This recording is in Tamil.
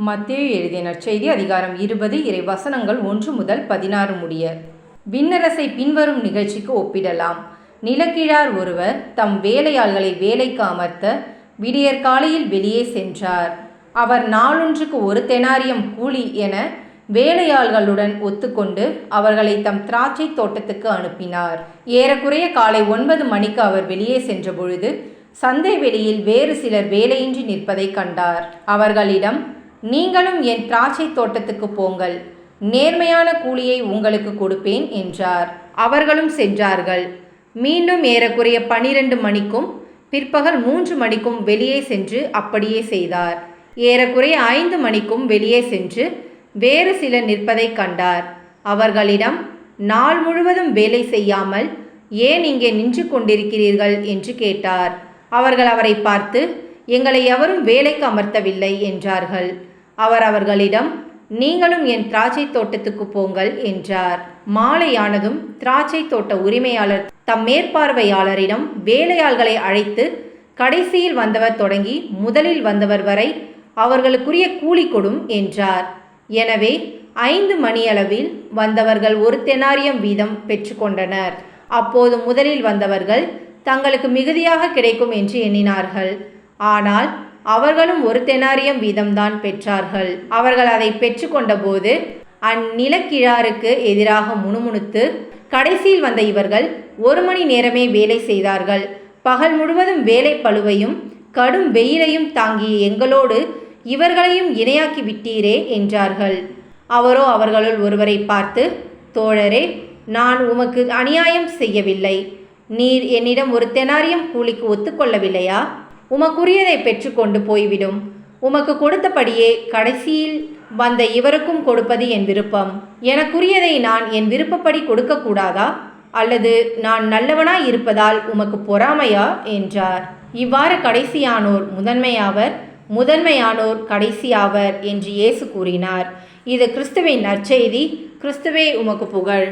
மத்தேயு எழுதிய நற்செய்தி அதிகாரம் 20 இறை வசனங்கள் 1 முதல் 16 முடிய. விண்ணரசை பின்வரும் நிகழ்ச்சிக்கு ஒப்பிடலாம். நிலக்கிழார் ஒருவர் தம் வேலையாள்களை வேலைக்கு அமர்த்த விடியற்காலையில் வெளியே சென்றார். அவர் நாளொன்றுக்கு 1 தெனாரியம் கூலி என வேலையாள்களுடன் ஒத்துக்கொண்டு அவர்களை தம் திராட்சை தோட்டத்துக்கு அனுப்பினார். ஏறக்குறைய காலை 9 மணிக்கு அவர் வெளியே சென்ற பொழுது சந்தை வெளியில் வேறு சிலர் வேலையின்றி நிற்பதை கண்டார். அவர்களிடம், நீங்களும் என் திராட்சை தோட்டத்துக்கு போங்கள், நேர்மையான கூலியை உங்களுக்கு கொடுப்பேன் என்றார். அவர்களும் சென்றார்கள். மீண்டும் ஏறக்குறைய 12 மணிக்கும் பிற்பகல் 3 மணிக்கும் வெளியே சென்று அப்படியே செய்தார். ஏறக்குறைய 5 மணிக்கும் வெளியே சென்று வேறு சிலர் நிற்பதை கண்டார். அவர்களிடம், நாள் முழுவதும் வேலை செய்யாமல் ஏன் இங்கே நின்று கொண்டிருக்கிறீர்கள் என்று கேட்டார். அவர்கள் அவரை பார்த்து, எங்களை எவரும் வேலைக்கு அமர்த்தவில்லை என்றார்கள். அவர் அவர்களிடம், நீங்களும் என் திராட்சை தோட்டத்துக்கு போங்கள் என்றார். மாலையானதும் திராட்சை தோட்ட உரிமையாளர் தம் மேற்பார்வையாளரிடம் வேலையாள்களை அழைத்து, கடைசியில் வந்தவர் தொடங்கி முதலில் வந்தவர் வரை அவர்களுக்குரிய கூலி கொடும் என்றார். எனவே 5 மணியளவில் வந்தவர்கள் 1 தெனாரியம் வீதம் பெற்றுக்கொண்டனர். அப்போது முதலில் வந்தவர்கள் தங்களுக்கு மிகுதியாக கிடைக்கும் என்று எண்ணினார்கள். ஆனால் அவர்களும் 1 தெனாரியம் வீதம்தான் பெற்றார்கள். அவர்கள் அதை பெற்றுக்கொண்ட போது அந்நிலக்கிழாருக்கு எதிராக முணுமுணுத்து, கடைசியில் வந்த இவர்கள் 1 மணி நேரமே வேலை செய்தார்கள். பகல் முழுவதும் வேலை பளுவையும் கடும் வெயிலையும் தாங்கிய எங்களோடு இவர்களையும் இணையாக்கி விட்டீரே என்றார்கள். அவரோ அவர்களுள் ஒருவரை பார்த்து, தோழரே, நான் உமக்கு அநியாயம் செய்யவில்லை. நீர் என்னிடம் 1 தெனாரியம் கூலிக்கு ஒத்துக்கொள்ளவில்லையா? உமக்குரியதை பெற்றுக்கொண்டு போய்விடும். உமக்கு கொடுத்தபடியே கடைசியில் வந்த இவருக்கும் கொடுப்பது என் விருப்பம். எனக்குரியதை நான் என் விருப்பப்படி கொடுக்கக்கூடாதா? அல்லது நான் நல்லவனாய் இருப்பதால் உமக்கு பொறாமையா என்றார். இவ்வாறு கடைசியானோர் முதன்மையாவர், முதன்மையானோர் கடைசியாவர் என்று இயேசு கூறினார். இது கிறிஸ்துவின் நற்செய்தி. கிறிஸ்துவே உமக்கு புகழ்.